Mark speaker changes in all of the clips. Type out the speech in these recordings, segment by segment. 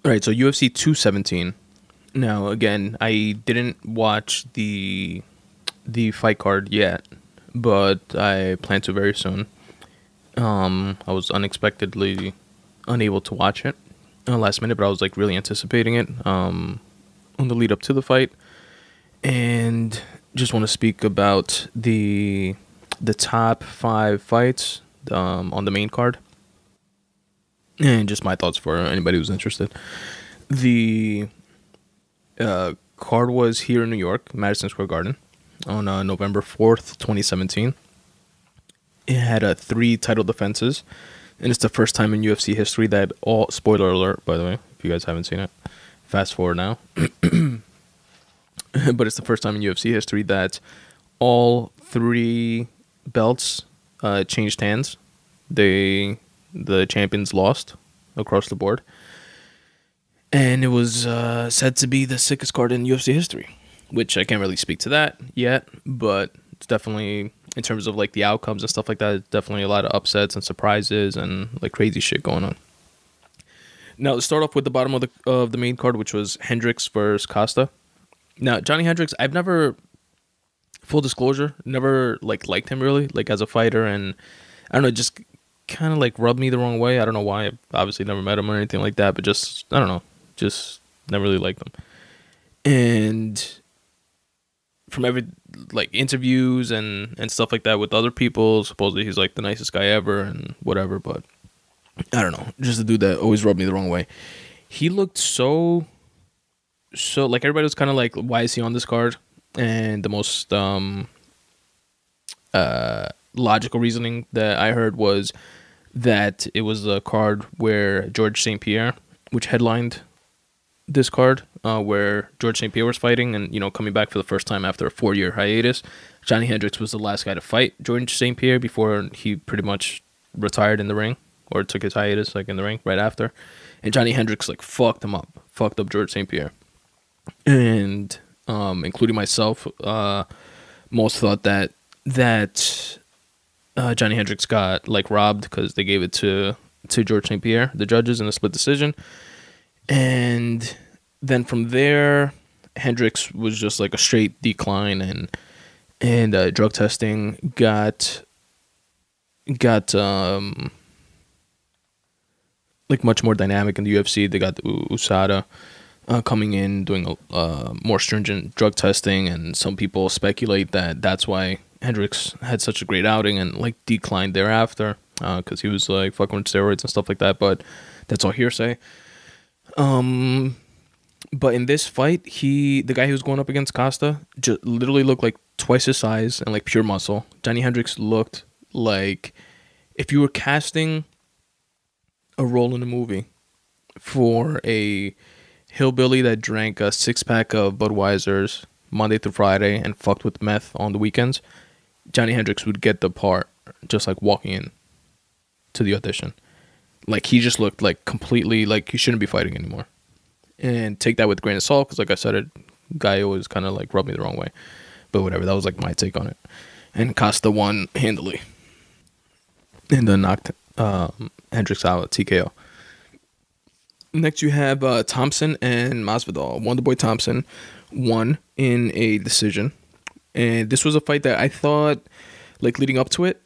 Speaker 1: All right, so UFC 217. Now, again, I didn't watch the fight card yet, but I plan to very soon. I was unexpectedly unable to watch it last minute, but I was like really anticipating it on the lead up to the fight, and just want to speak about the top 5 fights on the main card, and just my thoughts for anybody who's interested. The card was here in New York, Madison Square Garden, on November 4th, 2017. It had 3 title defenses, and it's the first time in UFC history that all... Spoiler alert, by the way, if you guys haven't seen it. Fast forward now. But it's the first time in UFC history that all 3 belts changed hands. The champions lost across the board. And it was said to be the sickest card in UFC history, which I can't really speak to that yet, but it's definitely, in terms of like the outcomes and stuff like that, it's definitely a lot of upsets and surprises and like crazy shit going on. Now, let's start off with the bottom of the main card, which was Hendricks versus Costa. Now, Johnny Hendricks, I've never, full disclosure, never liked him really, like as a fighter, and I don't know, just kind of like rubbed me the wrong way. I don't know why. I've obviously never met him or anything like that, but just, I don't know, just never really liked him. And from every like interviews and stuff like that with other people, supposedly he's like the nicest guy ever and whatever, but I don't know, just a dude that always rubbed me the wrong way. He looked so like, everybody was kind of like, why is he on this card? And the most logical reasoning that I heard was that it was a card where George St-Pierre, which headlined this card, where George St-Pierre was fighting and, you know, coming back for the first time after a 4-year hiatus. Johnny Hendricks was the last guy to fight George St-Pierre before he pretty much retired in the ring, or took his hiatus like in the ring right after. And Johnny Hendricks like fucked up George St-Pierre. And including myself, most thought that Johnny Hendricks got like robbed because they gave it to George St-Pierre, the judges, in a split decision. And then from there, Hendricks was just like a straight decline, and drug testing got like much more dynamic in the UFC. They got the USADA coming in, doing more stringent drug testing, and some people speculate that that's why Hendricks had such a great outing and like declined thereafter, because he was like fucking with steroids and stuff like that, but that's all hearsay. But in this fight, the guy who was going up against Costa just literally looked like twice his size and like pure muscle. Johnny Hendricks looked like if you were casting a role in a movie for a hillbilly that drank a 6-pack of Budweisers Monday through Friday and fucked with meth on the weekends, Johnny Hendricks would get the part just like walking in to the audition. Like, he just looked like completely like he shouldn't be fighting anymore. And take that with a grain of salt, because like I said, guy always kind of like rubbed me the wrong way. But whatever, that was like my take on it. And Costa won handily, and then knocked Hendricks out TKO. Next, you have Thompson and Masvidal. Wonderboy Thompson won in a decision. And this was a fight that I thought, like leading up to it,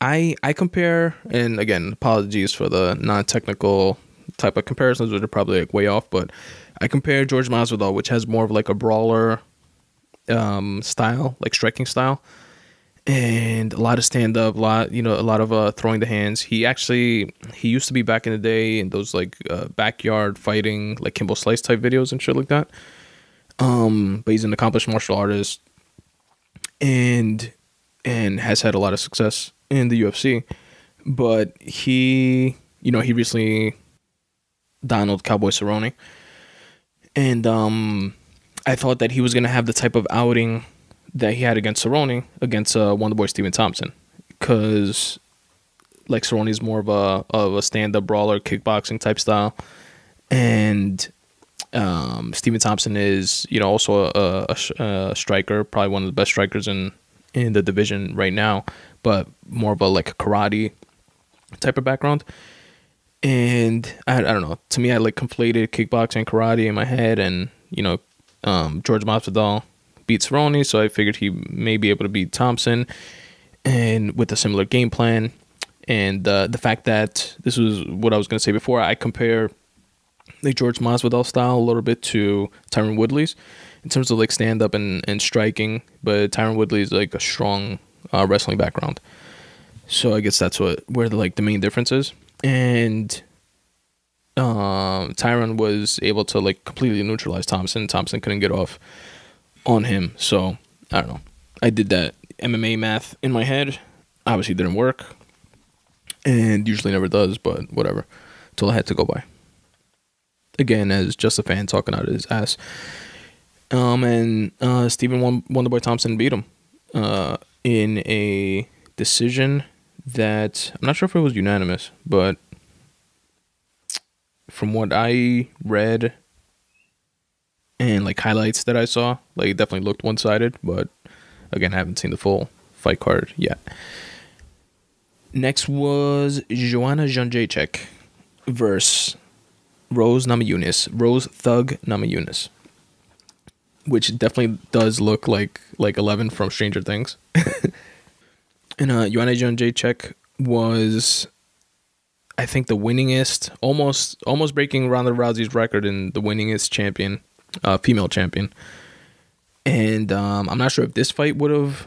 Speaker 1: I compare, and again, apologies for the non-technical type of comparisons, which are probably like way off, but I compare George Masvidal, which has more of like a brawler style, like striking style, and a lot of stand-up, a lot of throwing the hands. He used to be back in the day in those like backyard fighting, like Kimbo Slice type videos and shit like that. But he's an accomplished martial artist and has had a lot of success in the UFC. But he recently Donald Cowboy Cerrone, and I thought that he was gonna have the type of outing that he had against Cerrone, against Wonderboy Stephen Thompson, because like Cerrone is more of a stand-up brawler, kickboxing type style, and Stephen Thompson is also a striker, probably one of the best strikers in the division right now, but more of a like karate type of background. And I don't know. To me, I like conflated kickboxing and karate in my head, and George Masvidal beat Cerrone, so I figured he may be able to beat Thompson, and with a similar game plan. And the fact that this was what I was going to say before, I compare like George Masvidal style a little bit to Tyron Woodley's in terms of like stand up and striking, but Tyron Woodley is like a strong wrestling background, so I guess that's where the main difference is. And Tyron was able to like completely neutralize Thompson. Thompson couldn't get off on him, so I don't know. I did that MMA math in my head. Obviously, didn't work, and usually never does. But whatever. That's all I had to go by. Again, as just a fan talking out of his ass. And Stephen Wonderboy Thompson beat him in a decision that I'm not sure if it was unanimous, but from what I read and like highlights that I saw, like it definitely looked one-sided, but again, I haven't seen the full fight card yet. Next was Joanna Jędrzejczyk versus Rose Thug Namajunas, which definitely does look like 11 from Stranger Things. And Joanna Jędrzejczyk was, I think, the winningest, almost breaking Ronda Rousey's record in the winningest champion, female champion. And I'm not sure if this fight would have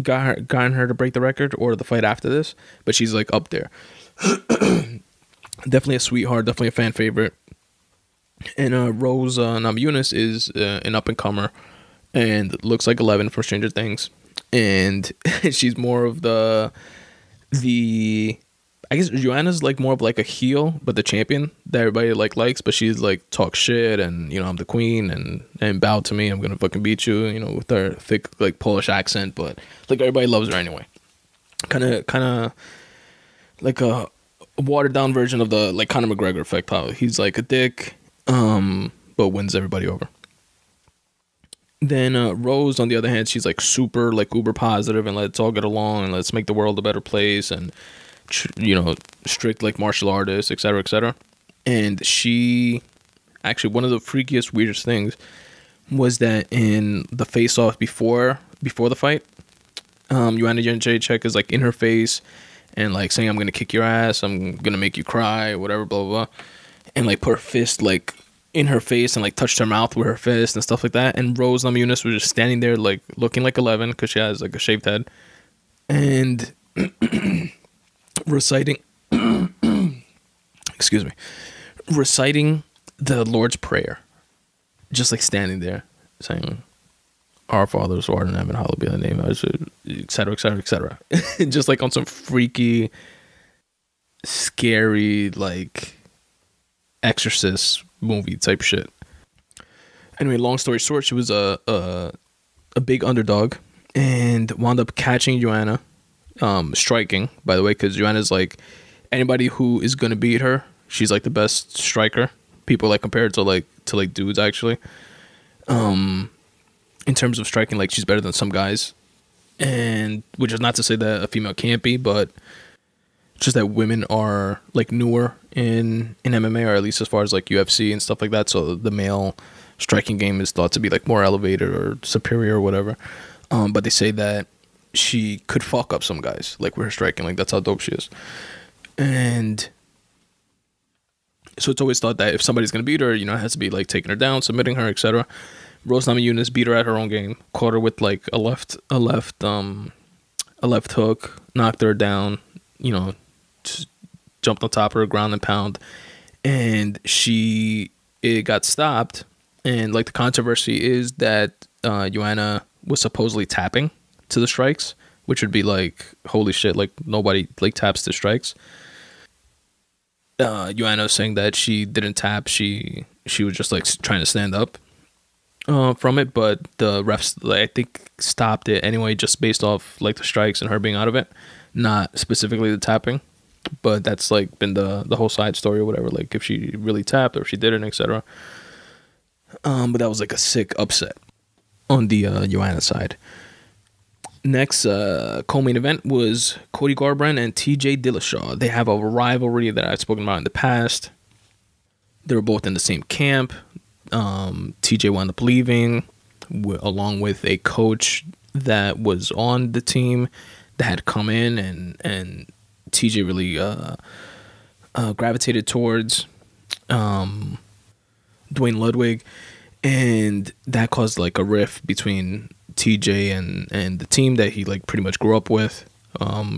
Speaker 1: gotten her to break the record or the fight after this, but she's like up there. Definitely a sweetheart, definitely a fan favorite. And Rose Namajunas is an up-and-comer and looks like 11 from Stranger Things. And she's more of the I guess Joanna's like more of like a heel, but the champion that everybody likes, but she's like talk shit and I'm the queen and bow to me, I'm gonna fucking beat you, with her thick like Polish accent, but like everybody loves her anyway. Kind of like a watered down version of the like Conor McGregor effect, how he's like a dick, but wins everybody over. Then Rose, on the other hand, she's like super like uber positive and let's all get along and let's make the world a better place and strict like martial artist, etc., etc. And she actually, one of the freakiest, weirdest things was that in the face off before the fight, Joanna Jędrzejczyk is like in her face and like saying, I'm gonna kick your ass, I'm gonna make you cry, whatever, blah blah blah, and like put her fist like in her face and like touched her mouth with her fist and stuff like that. And Rose Namajunas was just standing there like looking like 11 because she has like a shaved head and reciting reciting the Lord's Prayer, just like standing there saying, Our Father who art in heaven, hallowed be thy name, etc., etc., etc. Just like on some freaky, scary, like Exorcist movie type shit. Anyway, long story short, she was a big underdog and wound up catching Joanna, striking, by the way, because Joanna's like, anybody who is gonna beat her, she's like the best striker. People like compare it to like dudes actually. In terms of striking, like she's better than some guys, and which is not to say that a female can't be, but just that women are like newer in MMA, or at least as far as like UFC and stuff like that. So the male striking game is thought to be like more elevated or superior or whatever. But they say that she could fuck up some guys like with her striking, like that's how dope she is. And so it's always thought that if somebody's gonna beat her, it has to be like taking her down, submitting her, etc. Rose Namajunas beat her at her own game, caught her with like a left hook, knocked her down, just jumped on top of her, ground and pound, and it got stopped. And like the controversy is that Joanna was supposedly tapping to the strikes, which would be like, holy shit, like nobody like taps to strikes. Joanna was saying that she didn't tap, she was just like trying to stand up from it, but the refs, like, I think, stopped it anyway, just based off like the strikes and her being out of it, not specifically the tapping. But that's like been the whole side story or whatever, like if she really tapped or if she didn't, etc. But that was like a sick upset on the Joanna side. Next co-main event was Cody Garbrandt and TJ Dillashaw. They have a rivalry that I've spoken about in the past. They were both in the same camp. TJ wound up leaving along with a coach that was on the team that had come in, and TJ really gravitated towards Dwayne Ludwig, and that caused like a rift between TJ and the team that he like pretty much grew up with,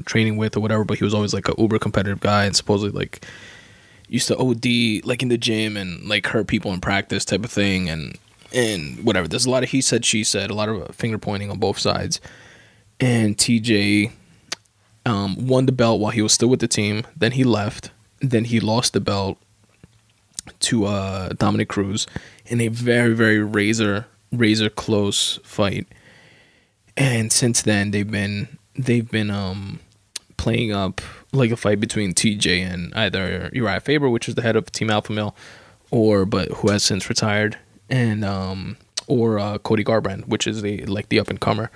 Speaker 1: training with or whatever. But he was always like a uber competitive guy, and supposedly like used to OD like in the gym and like hurt people in practice type of thing, and whatever. There's a lot of he said, she said, a lot of finger pointing on both sides. And TJ won the belt while he was still with the team. Then he left. Then he lost the belt to Dominic Cruz in a very, very razor close fight. And since then they've been playing up like a fight between TJ and either Uriah Faber, which is the head of Team Alpha Male, but who has since retired, and or Cody Garbrandt, which is the up and comer,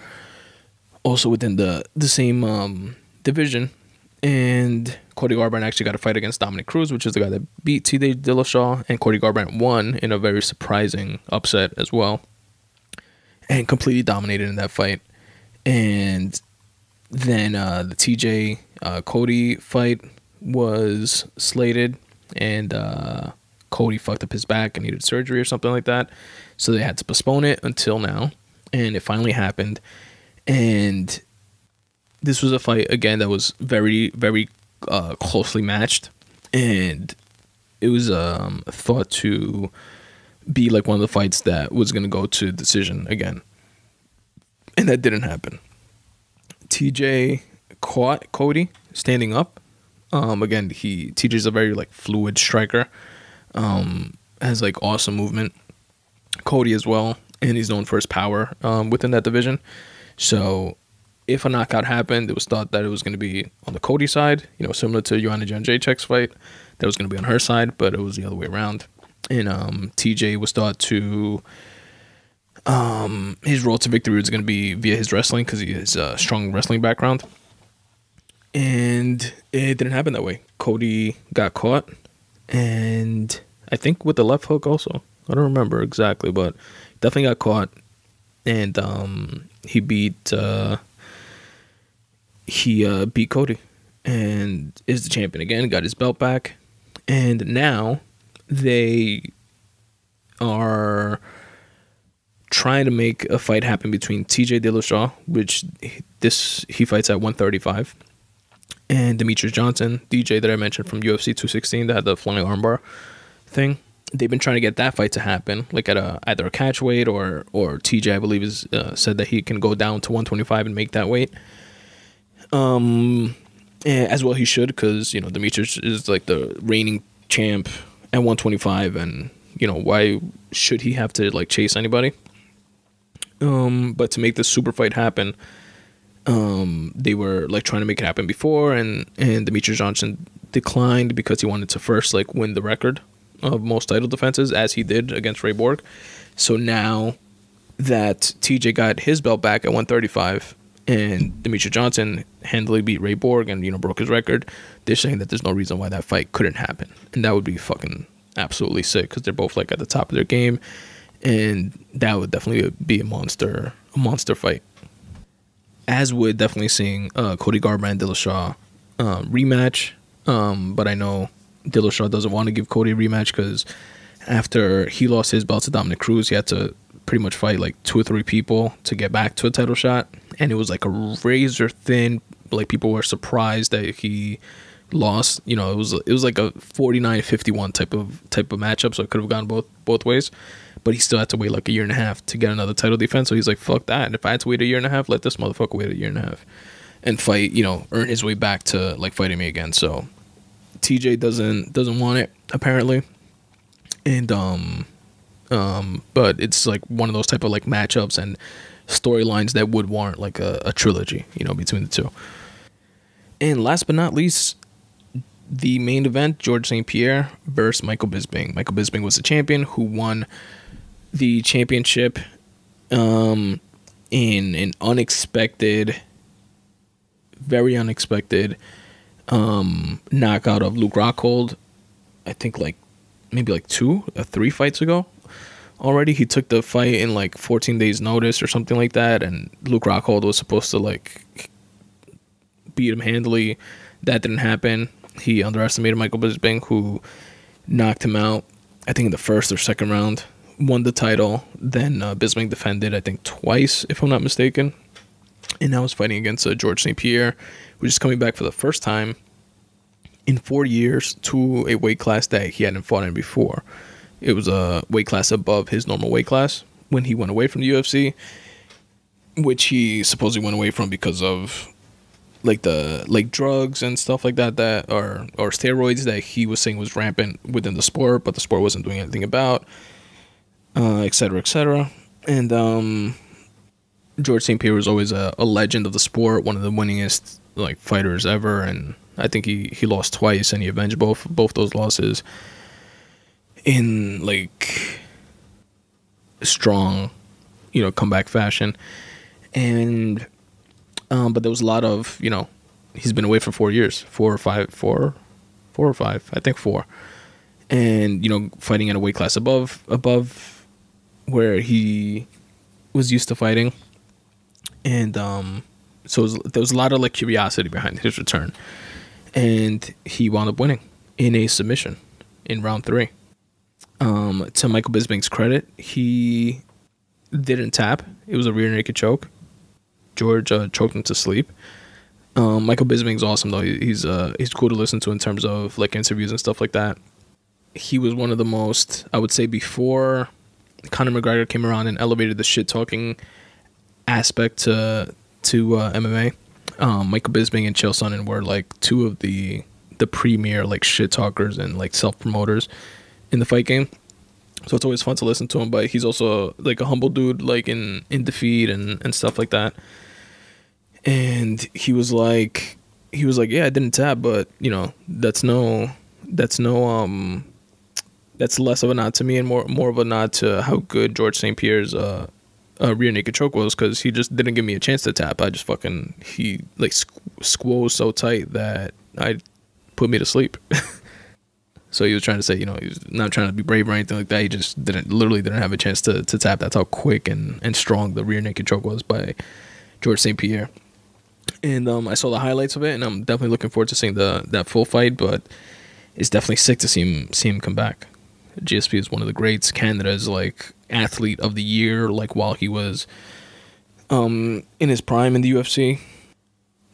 Speaker 1: also within the same division. And Cody Garbrandt actually got a fight against Dominic Cruz, which is the guy that beat TJ Dillashaw, and Cody Garbrandt won in a very surprising upset as well, and completely dominated in that fight. And then the TJ Cody fight was slated, and Cody fucked up his back and needed surgery or something like that, so they had to postpone it until now, and it finally happened. And this was a fight again that was very, very closely matched, and it was thought to be like one of the fights that was going to go to decision again, and that didn't happen. TJ caught Cody standing up. Again, TJ's a very like fluid striker, has like awesome movement. Cody as well, and he's known for his power within that division. So if a knockout happened, it was thought that it was going to be on the Cody side, similar to Joanna Jędrzejczyk's fight, that was going to be on her side, but it was the other way around. And TJ was thought to his road to victory was going to be via his wrestling, because he has a strong wrestling background, and it didn't happen that way. Cody got caught, and I think with the left hook also. I don't remember exactly, but definitely got caught, and he beat Cody and is the champion again, got his belt back, and now they are trying to make a fight happen between TJ Dillashaw, which he fights at 135, and Demetrius Johnson, DJ that I mentioned from UFC 216 that had the flying armbar thing. They've been trying to get that fight to happen, like at either a catch weight or TJ, I believe, is said that he can go down to 125 and make that weight. As well he should, because Demetrius is like the reigning champ at 125, and why should he have to like chase anybody? But to make this super fight happen, they were like trying to make it happen before, and Demetrius Johnson declined because he wanted to first like win the record of most title defenses, as he did against Ray Borg. So now that TJ got his belt back at 135 and Demetrius Johnson handily beat Ray Borg and broke his record, they're saying that there's no reason why that fight couldn't happen, and that would be fucking absolutely sick, because they're both like at the top of their game, and that would definitely be a monster fight. As would definitely seeing Cody Garbrandt Dillashaw rematch, but I know Dillashaw doesn't want to give Cody a rematch, because after he lost his belt to Dominic Cruz, he had to pretty much fight like 2 or 3 people to get back to a title shot, and it was like a razor thin, like people were surprised that he lost. It was like a 49-51 type of matchup, so it could have gone both ways, but he still had to wait like a year and a half to get another title defense. So he's like, fuck that, and if I had to wait a year and a half, let this motherfucker wait a year and a half and fight, earn his way back to like fighting me again. So TJ doesn't want it apparently, and but it's like one of those type of like matchups and storylines that would warrant like a trilogy, between the two. And last but not least, the main event, George St-Pierre versus Michael Bisping. Michael Bisping was the champion who won the championship in an unexpected, very unexpected knockout of Luke Rockhold. I think maybe 2 or 3 fights ago already. He took the fight in 14 days notice or something like that, and Luke Rockhold was supposed to beat him handily. That didn't happen. He underestimated Michael Bisping, who knocked him out, I think in the first or second round, won the title. Then Bisping defended, I think, twice, if I'm not mistaken. And now he's fighting against George St-Pierre, who's just coming back for the first time in 4 years to a weight class that he hadn't fought in before. It was a weight class above his normal weight class when he went away from the UFC, which he supposedly went away from because of drugs and stuff like that or steroids that he was saying was rampant within the sport, but the sport wasn't doing anything about, etc., etc. And George St-Pierre was always a legend of the sport, one of the winningest fighters ever, and I think he lost twice, and he avenged both those losses in strong, comeback fashion. And but there was a lot of, he's been away for 4 years, 4 or 5, I think 4, and fighting at a weight class above where he was used to fighting, and so there was a lot of curiosity behind his return, and he wound up winning in a submission in round 3. To Michael Bisping's credit, he didn't tap. It was a rear naked choke. George choked him to sleep. Michael Bisping's awesome though. He's cool to listen to in terms of interviews and stuff like that. He was one of the most, I would say, before Conor McGregor came around and elevated the shit talking aspect to MMA. Michael Bisping and Chael Sonnen were 2 of the premier shit talkers and self promoters in the fight game. So it's always fun to listen to him, but he's also a humble dude in defeat and stuff like that. And he was like, yeah, I didn't tap, but that's less of a nod to me and more of a nod to how good George St-Pierre's rear naked choke was, because he just didn't give me a chance to tap. I just he squoze so tight that I put me to sleep. So he was trying to say, he was not trying to be brave or anything like that. He just literally didn't have a chance to tap. That's how quick and strong the rear naked choke was by George St-Pierre. And I saw the highlights of it, and I'm definitely looking forward to seeing that full fight. But it's definitely sick to see him come back. GSP is one of the greats. Canada's athlete of the year, while he was in his prime in the UFC.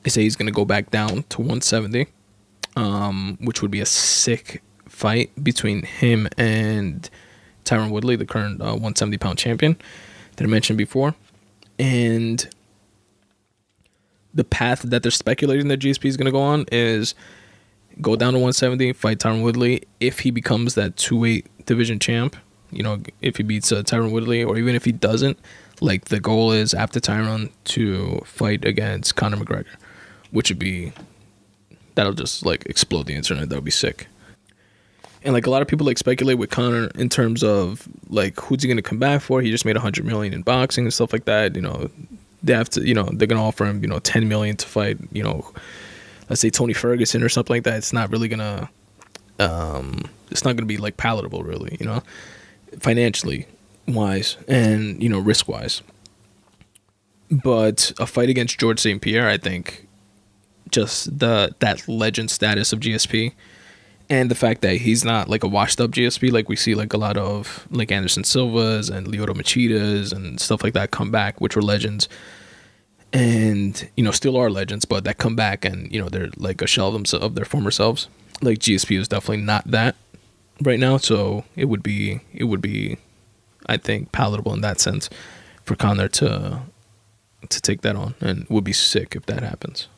Speaker 1: They say he's gonna go back down to 170, which would be a sick fight between him and Tyron Woodley, the current 170-pound champion that I mentioned before. And the path that they're speculating that GSP is going to go on is go down to 170, fight Tyron Woodley. If he becomes that 2-weight division champ, if he beats Tyron Woodley, or even if he doesn't, the goal is after Tyron to fight against Conor McGregor, which would be, that'll just explode the internet. That would be sick. And a lot of people speculate with Conor in terms of who's he gonna come back for. He just made $100 million in boxing and stuff like that. They have to, they're gonna offer him $10 million to fight, let's say Tony Ferguson or something like that. It's not really gonna it's not gonna be palatable really, financially wise and risk wise. But a fight against George St-Pierre, I think, just that legend status of GSP. And the fact that he's not a washed up GSP we see a lot of Anderson Silva's and Lyoto Machida's and stuff like that come back, which were legends, and still are legends, but that come back and they're a shell of their former selves. GSP is definitely not that right now, so it would be I think palatable in that sense for Conor to take that on, and it would be sick if that happens.